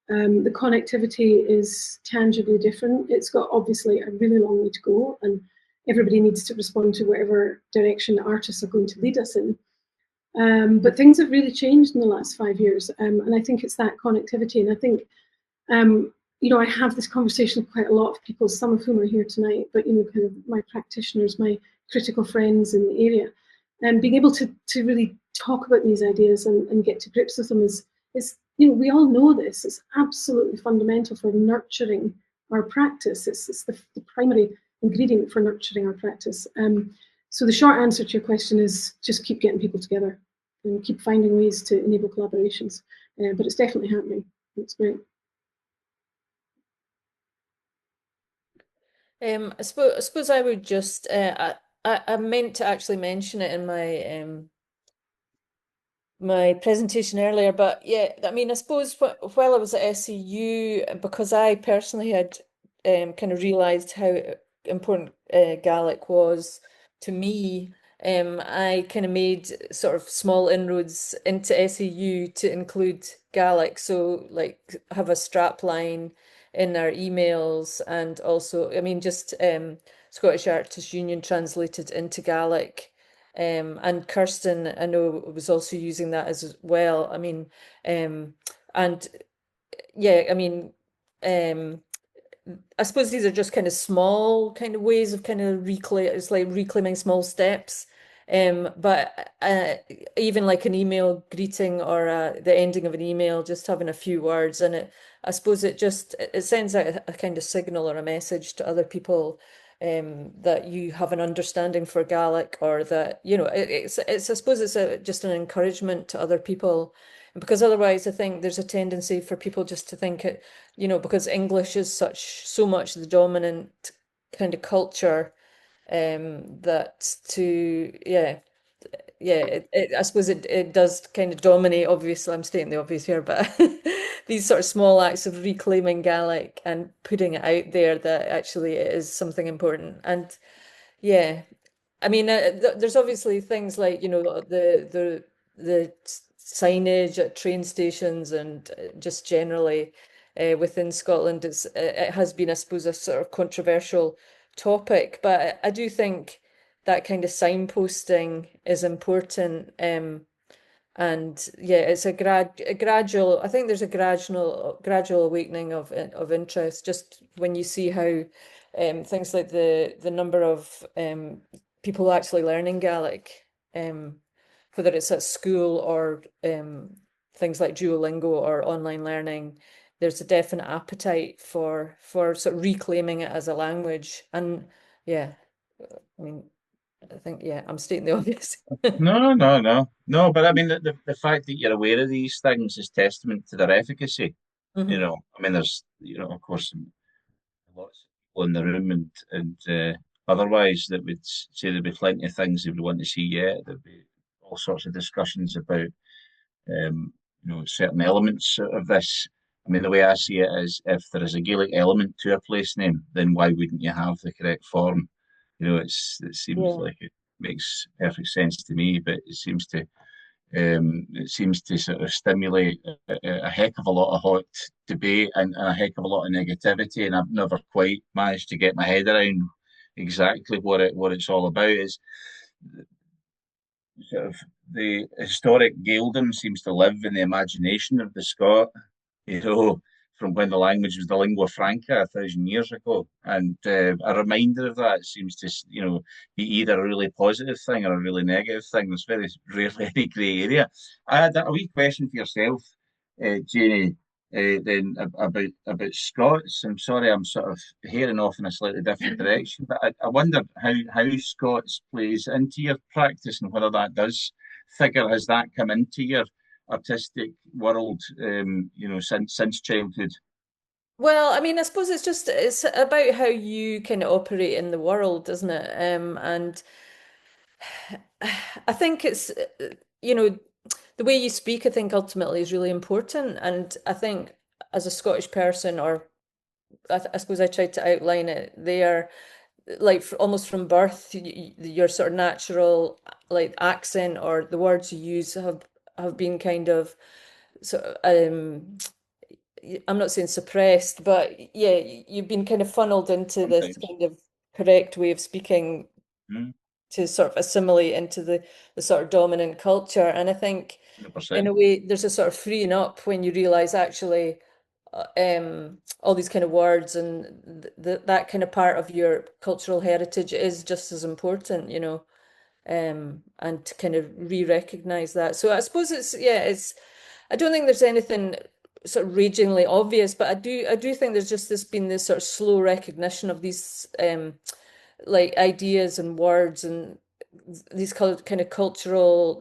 The connectivity is tangibly different. It's got obviously a really long way to go, and everybody needs to respond to whatever direction artists are going to lead us in. But things have really changed in the last 5 years, and I think it's that connectivity. And I think, you know, I have this conversation with quite a lot of people, some of whom are here tonight, but, you know, kind of my practitioners, my critical friends in the area, and being able to really talk about these ideas and get to grips with them is, you know, we all know this. It's absolutely fundamental for nurturing our practice. It's the primary ingredient for nurturing our practice. So the short answer to your question is just keep getting people together and keep finding ways to enable collaborations. But it's definitely happening. It's great. I suppose I would just I meant to actually mention it in my my presentation earlier, but yeah, I mean, I suppose while I was at SEU, because I personally had kind of realised how important Gaelic was to me, I kind of made sort of small inroads into SEU to include Gaelic. So like have a strap line in our emails, and also, I mean, just Scottish Artists Union translated into Gaelic. And Kirsten, I know, was also using that as well. I mean, and yeah, I mean, I suppose these are just kind of small kind of ways of kind of it's like reclaiming small steps. But even like an email greeting or the ending of an email, just having a few words in it, I suppose it sends out a kind of signal or a message to other people that you have an understanding for Gaelic, or that, you know, it's I suppose it's just an encouragement to other people. Because otherwise, I think there's a tendency for people just to think it, you know, because English is so much the dominant kind of culture, that I suppose it does kind of dominate. Obviously, I'm stating the obvious here, but these sort of small acts of reclaiming Gaelic and putting it out there that actually it is something important. And yeah, I mean, there's obviously things like, you know, the signage at train stations, and just generally within Scotland, it has been, I suppose, a sort of controversial topic. But I do think that kind of signposting is important. And yeah, it's a gradual. I think there's a gradual awakening of interest, just when you see how things like the number of people actually learning Gaelic, whether it's at school or things like Duolingo or online learning, there's a definite appetite for sort of reclaiming it as a language. And yeah, I mean, I think, yeah, I'm stating the obvious. No. But I mean, the fact that you're aware of these things is testament to their efficacy. Mhm. You know, I mean, there's, you know, of course, lots of people in the room, and otherwise, that would say there'd be plenty of things they would want to see yet. There'd be all sorts of discussions about, you know, certain elements of this. I mean, the way I see it is, if there is a Gaelic element to a place name, then why wouldn't you have the correct form? You know, it seems Yeah. like it makes perfect sense to me, but it seems to sort of stimulate a heck of a lot of hot debate, and a heck of a lot of negativity, and I've never quite managed to get my head around exactly what it's all about. Is sort of the historic Gaeldom seems to live in the imagination of the Scot, you know, from when the language was the lingua franca 1,000 years ago. And a reminder of that seems to, you know, be either a really positive thing or a really negative thing. There's very rarely any grey area. I had a wee question for yourself, Janie, then about Scots. I'm sorry, I'm sort of heading off in a slightly different direction, but I wondered how Scots plays into your practice, and whether that does figure. Has that come into your artistic world, you know, since childhood? Well, I mean, I suppose it's about how you kind of operate in the world, isn't it? And I think it's, you know, the way you speak, I think ultimately is really important. And I think as a Scottish person, or I suppose I tried to outline it there, like almost from birth, your sort of natural like accent or the words you use have been kind of sort of I'm not saying suppressed, but yeah, you've been kind of funneled into this Sometimes. kind of correct way of speaking Mm, to sort of assimilate into the sort of dominant culture. And I think in 100%. a way there's a sort of freeing up when you realize actually all these kind of words and that kind of part of your cultural heritage is just as important, you know, and to kind of re-recognize that. So I suppose it's I don't think there's anything sort of ragingly obvious, but I do think there's just been this sort of slow recognition of these like ideas and words and these kind of cultural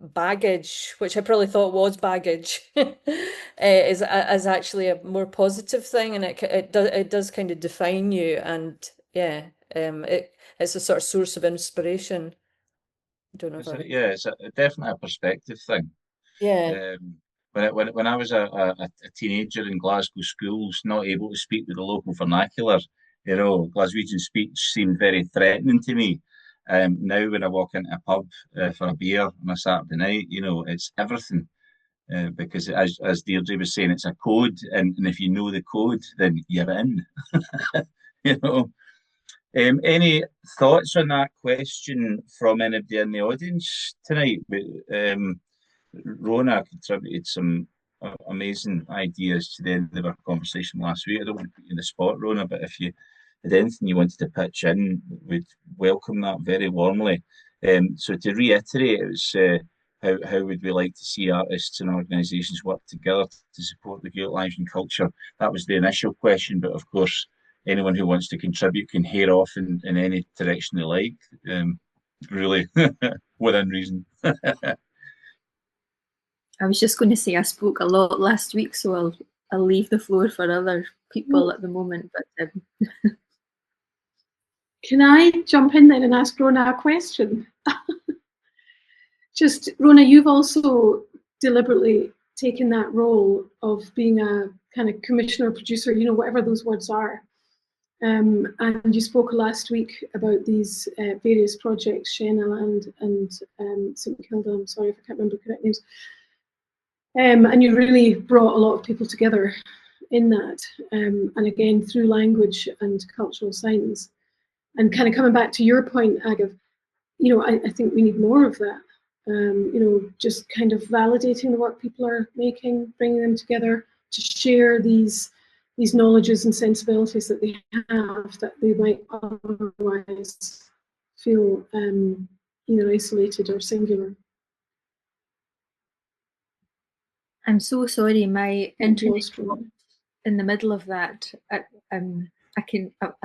baggage, which I probably thought was baggage, is actually a more positive thing, and it does kind of define you, and yeah, it's a sort of source of inspiration. I don't know if Yeah, it's definitely a perspective thing. Yeah. When I was a teenager in Glasgow schools, not able to speak with the local vernacular, Glaswegian speech seemed very threatening to me. Now when I walk into a pub for a beer on a Saturday night, it's everything. Because as Deirdre was saying, it's a code, and if you know the code, then you're in. Any thoughts on that question from anybody in the audience tonight? Rona contributed some amazing ideas to the end of our conversation last week. I don't want to put you in the spot, Rona, but if you had anything you wanted to pitch in, we'd welcome that very warmly. So to reiterate, it was how would we like to see artists and organisations work together to support the Gaelic language and culture? That was the initial question, but of course, anyone who wants to contribute can head off in any direction they like, really, within reason. I was just going to say I spoke a lot last week, so I'll leave the floor for other people at the moment. But can I jump in then and ask Rona a question? Just Rona, you've also deliberately taken that role of being a kind of commissioner, producer, whatever those words are. And you spoke last week about these various projects, Shenaland and St Kilda. I'm sorry if I can't remember the correct names. And you really brought a lot of people together in that, and again through language and cultural signs. And kind of coming back to your point, Àdhamh, I think we need more of that. Just kind of validating the work people are making, bringing them together to share these knowledges and sensibilities that they have that they might otherwise feel either isolated or singular. I'm so sorry, my internet dropped in the middle of that. I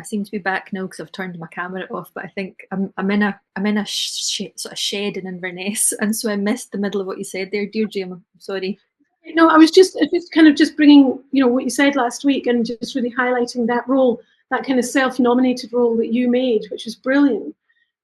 seem to be back now because I've turned my camera off, but I think I'm in a sort of shed in Inverness, and so I missed the middle of what you said there, Deirdre. I'm sorry. No, I was just kind of bringing what you said last week and just really highlighting that role, that kind of self-nominated role that you made, which is brilliant.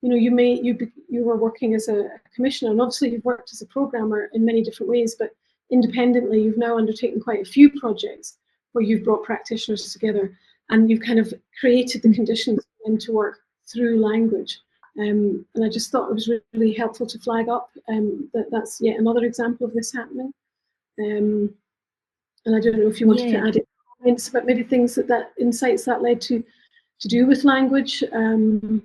You were working as a commissioner, and obviously you've worked as a programmer in many different ways, but independently you've now undertaken quite a few projects where you've brought practitioners together and you've kind of created the conditions for them to work through language. And I just thought it was really helpful to flag up that's yet another example of this happening. And I don't know if you wanted to add any comments about maybe things that insights that led to do with language or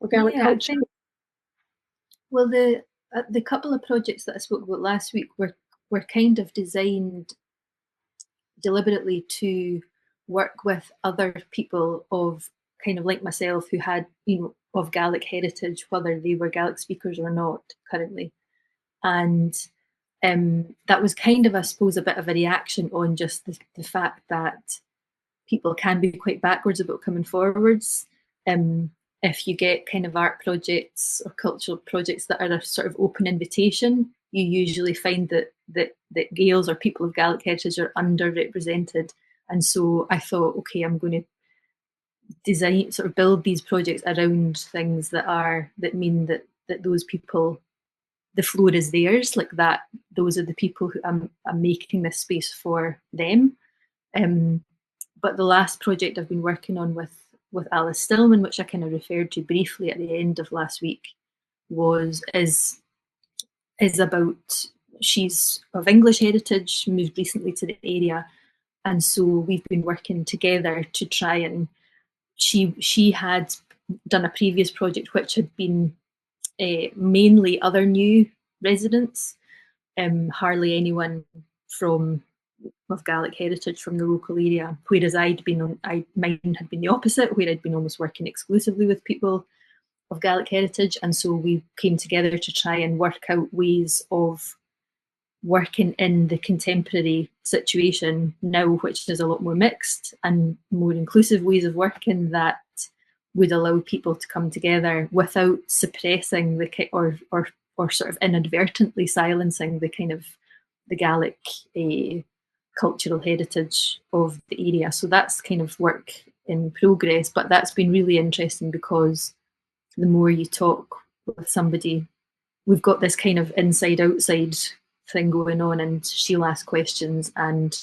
Gaelic culture. Well, the couple of projects that I spoke about last week were kind of designed deliberately to work with other people of kind of like myself who had, of Gaelic heritage, whether they were Gaelic speakers or not currently. And that was kind of, I suppose, a bit of a reaction on just the fact that people can be quite backwards about coming forwards. If you get kind of art projects or cultural projects that are a sort of open invitation, you usually find that Gaels or people of Gaelic heritage are underrepresented. And so I thought, okay, I'm going to build these projects around things that mean that those people, the floor is theirs, like that. Those are the people who I'm making this space for them. But the last project I've been working on with Alice Stillman, which I kind of referred to briefly at the end of last week, is about, she's of English heritage, moved recently to the area, and so we've been working together to try and she had done a previous project which had been mainly other new residents, hardly anyone of Gaelic heritage from the local area, whereas mine had been the opposite, where I'd been almost working exclusively with people of Gaelic heritage. And so we came together to try and work out ways of working in the contemporary situation now, which is a lot more mixed and more inclusive ways of working that would allow people to come together without suppressing or or sort of inadvertently silencing the kind of the Gaelic cultural heritage of the area. So that's kind of work in progress, but that's been really interesting because the more you talk with somebody, we've got this kind of inside outside thing going on, and she'll ask questions, and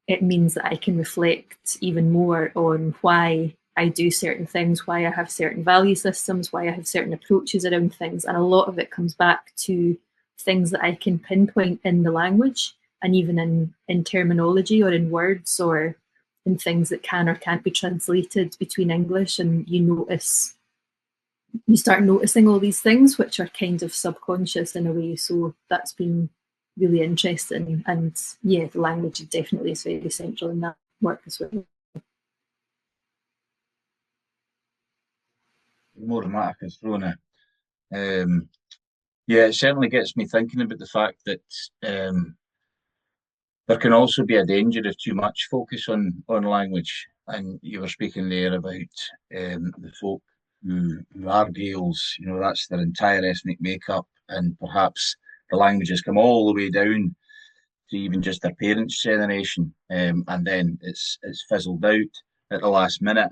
it means that I can reflect even more on why I do certain things, why I have certain value systems, why I have certain approaches around things. And a lot of it comes back to things that I can pinpoint in the language, and even in terminology or in words or in things that can or can't be translated between English. And you start noticing all these things which are kind of subconscious in a way. So that's been really interesting. And yeah, the language definitely is very central in that work as well. More dramatic as Rona. Yeah, it certainly gets me thinking about the fact that there can also be a danger of too much focus on language. And you were speaking there about the folk who are Gaels, you know, that's their entire ethnic makeup, and perhaps the languages come all the way down to even just their parents' generation, and then it's fizzled out at the last minute.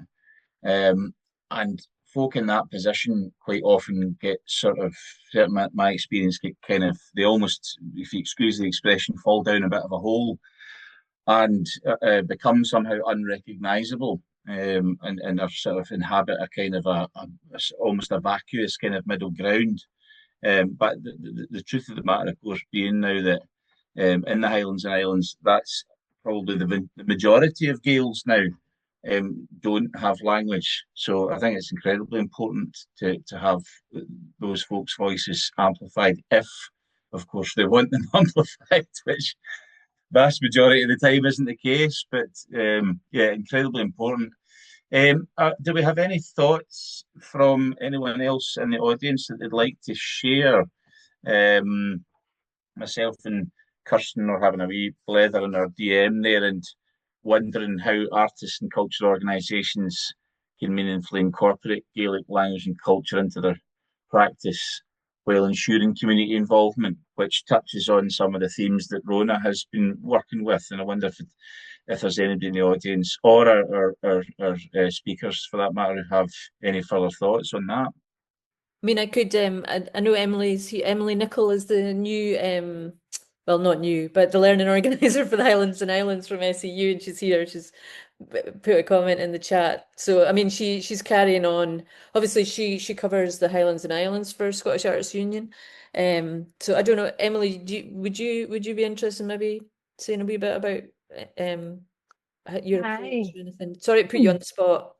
And folk in that position quite often get sort of, certainly my experience, get kind of, they almost, if you excuse the expression, fall down a bit of a hole and become somehow unrecognisable, and are sort of inhabit a kind of almost a vacuous kind of middle ground. But the truth of the matter, of course, being now that in the Highlands and Islands, that's probably the majority of Gaels now don't have language. So I think it's incredibly important to have those folks' voices amplified, if, of course, they want them amplified, which vast majority of the time isn't the case. But yeah, incredibly important. Do we have any thoughts from anyone else in the audience that they'd like to share? Myself and Kirsten are having a wee blether in our DM there and wondering how artists and culture organisations can meaningfully incorporate Gaelic language and culture into their practice while ensuring community involvement, which touches on some of the themes that Rona has been working with. And I wonder if there's anybody in the audience or our speakers, for that matter, who have any further thoughts on that. I mean, I could, I know Emily Nicoll is the new, well, not new, but the learning organizer for the Highlands and Islands from SEU, and she's here. She's put a comment in the chat. So, I mean, she's carrying on. Obviously, she covers the Highlands and Islands for Scottish Artists Union. So I don't know, Emily, would you be interested in maybe saying a wee bit about your approach or anything? Sorry to put you on the spot.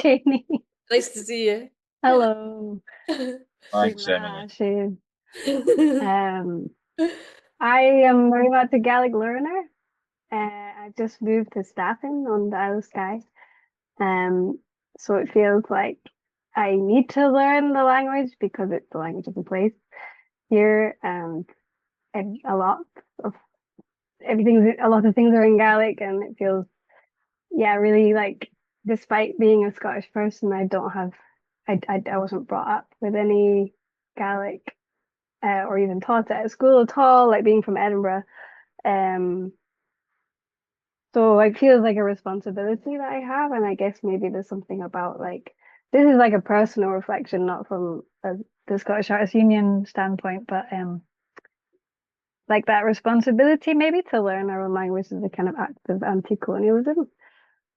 Janie. Nice to see you. Hello. Thanks, Emily. I am very much a Gaelic learner. I just moved to Staffin on the Isle of Skye. So it feels like I need to learn the language because it's the language of the place here. And a lot of things are in Gaelic, and it feels, yeah, really like, despite being a Scottish person, I wasn't brought up with any Gaelic or even taught it at school at all, like being from Edinburgh. So it feels like a responsibility that I have, and I guess maybe there's something about, like, this is like a personal reflection, not from the Scottish Artists Union standpoint, but like that responsibility maybe to learn our own language is a kind of act of anti-colonialism.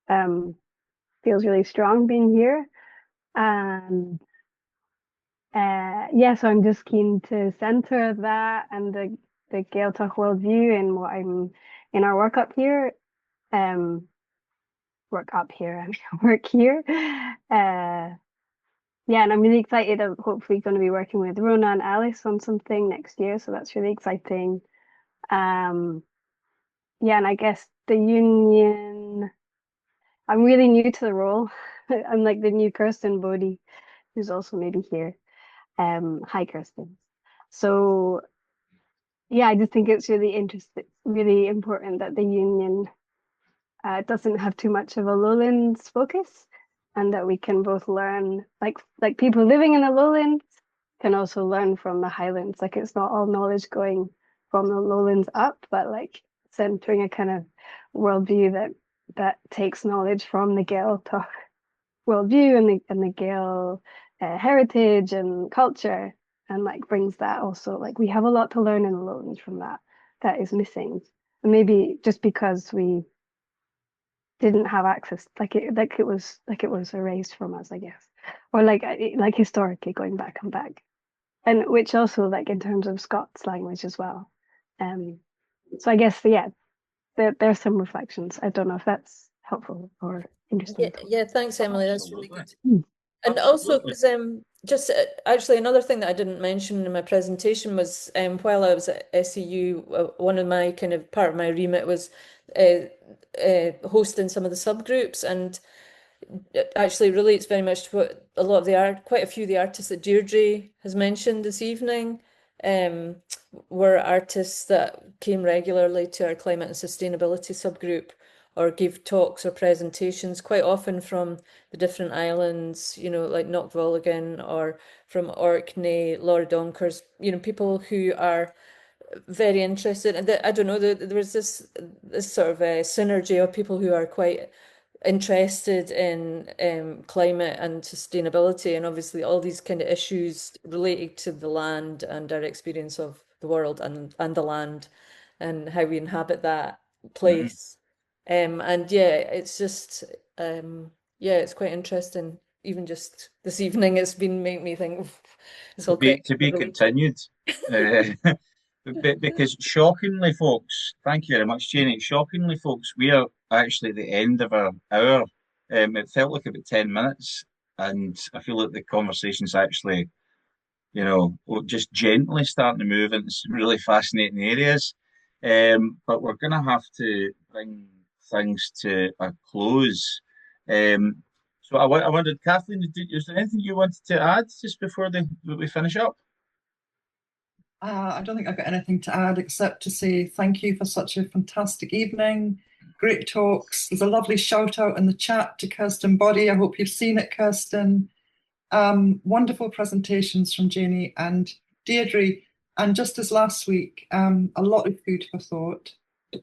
Feels really strong being here. And yeah, so I'm just keen to centre that and the Gaeltacht worldview in what I'm in our work up here. Work here. Yeah, and I'm really excited. I'm hopefully going to be working with Rona and Alice on something next year, so that's really exciting. Yeah, and I guess the union, I'm really new to the role. I'm like the new Kirsten Bodie, who's also maybe here. Hi, Kirsten. So yeah, I just think it's really important that the union doesn't have too much of a lowlands focus, and that we can both learn, like people living in the lowlands can also learn from the Highlands. Like it's not all knowledge going from the lowlands up, but like centering a kind of worldview that takes knowledge from the Gaeltacht worldview and the Gael heritage and culture, and like brings that also. Like we have a lot to learn in the lowlands from that is missing, and maybe just because we didn't have access, like it was erased from us, I guess, or like historically going back and back, and which also like in terms of Scots language as well. So I guess yeah, there's some reflections. I don't know if that's helpful or interesting. Yeah, thanks, Emily. That's really Absolutely. good. And also, Absolutely. because just actually another thing that I didn't mention in my presentation was while I was at SEU, one of my kind of part of my remit was hosting some of the subgroups, and it actually relates very much to what a lot of quite a few of the artists that Deirdre has mentioned this evening were artists that came regularly to our climate and sustainability subgroup or gave talks or presentations, quite often from the different islands, you know, like Knockvolligan or from Orkney, Laura Donkers, you know, people who are very interested. And I don't know, there was this sort of a synergy of people who are quite interested in climate and sustainability, and obviously all these kind of issues related to the land and our experience of the world and the land and how we inhabit that place. And yeah, it's just yeah, it's quite interesting. Even just this evening, it's been making me think it's all quite To be continued. Because shockingly, folks, thank you very much, Janie. Shockingly, folks, we are actually at the end of our hour. It felt like about 10 minutes, and I feel like the conversation's actually, you know, just gently starting to move into some really fascinating areas. But we're going to have to bring things to a close. So I wondered, Kathleen, is there anything you wanted to add just before we finish up? I don't think I've got anything to add except to say thank you for such a fantastic evening. Great talks. There's a lovely shout out in the chat to Kirsten Body. I hope you've seen it, Kirsten. Wonderful presentations from Janie and Deirdre. And just as last week, a lot of food for thought.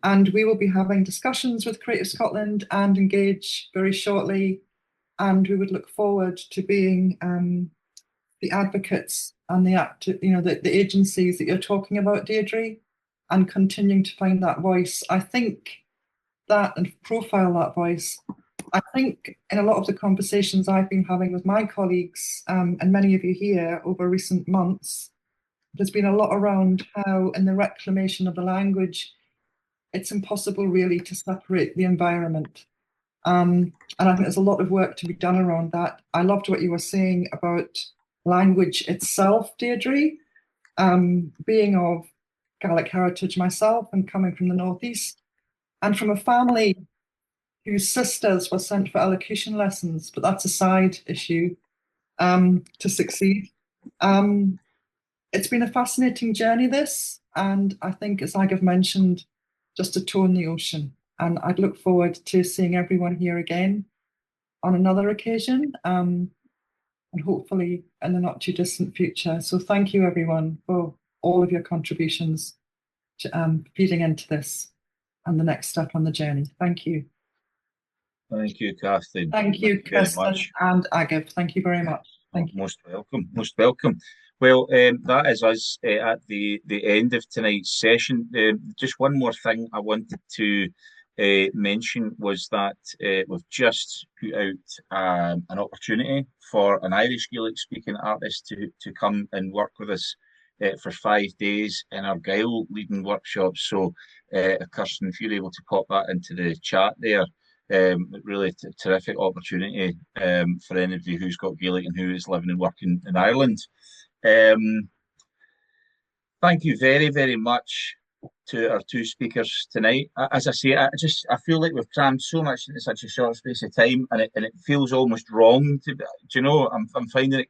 And we will be having discussions with Creative Scotland and Engage very shortly. And we would look forward to being the advocates and the agencies that you're talking about, Deirdre, and continuing to find that voice. I think that and profile that voice. I think in a lot of the conversations I've been having with my colleagues and many of you here over recent months, there's been a lot around how in the reclamation of the language, it's impossible really to separate the environment. And I think there's a lot of work to be done around that. I loved what you were saying about language itself, Deirdre. Being of Gaelic heritage myself and coming from the Northeast and from a family whose sisters were sent for elocution lessons, but that's a side issue to succeed. It's been a fascinating journey, this, and I think, as Àdhamh mentioned, just a toe in the ocean. And I'd look forward to seeing everyone here again on another occasion, and hopefully in the not too distant future. So thank you, everyone, for all of your contributions to feeding into this and the next step on the journey. Thank you. Thank you, Kathleen. Thank you, Kirsten and Àdhamh. Thank you very much. Thank you. Most welcome. Most welcome. Well, that is us at the end of tonight's session. Just one more thing I wanted to mention was that we've just put out an opportunity for an Irish Gaelic speaking artist to come and work with us for 5 days in our Gael leading workshops. So, Kirsten, if you're able to pop that into the chat there, really terrific opportunity for anybody who's got Gaelic and who is living and working in Ireland. Thank you very, very much to our two speakers tonight. As I say, I feel like we've crammed so much into such a short space of time, and it feels almost wrong to, do you know, I'm finding it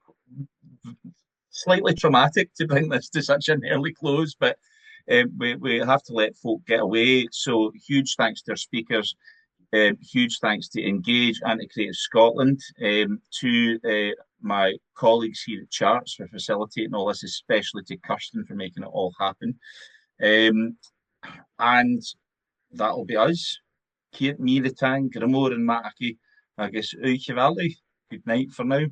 slightly traumatic to bring this to such an early close, but we have to let folk get away. So huge thanks to our speakers. Huge thanks to Engage and to Creative Scotland, to my colleagues here at Charts for facilitating all this, especially to Kirsten for making it all happen. And that'll be us. Keir, me, the Tang, Grimor and Mataki. I guess Oifigear Cultair Ghàidhlig. Good night for now.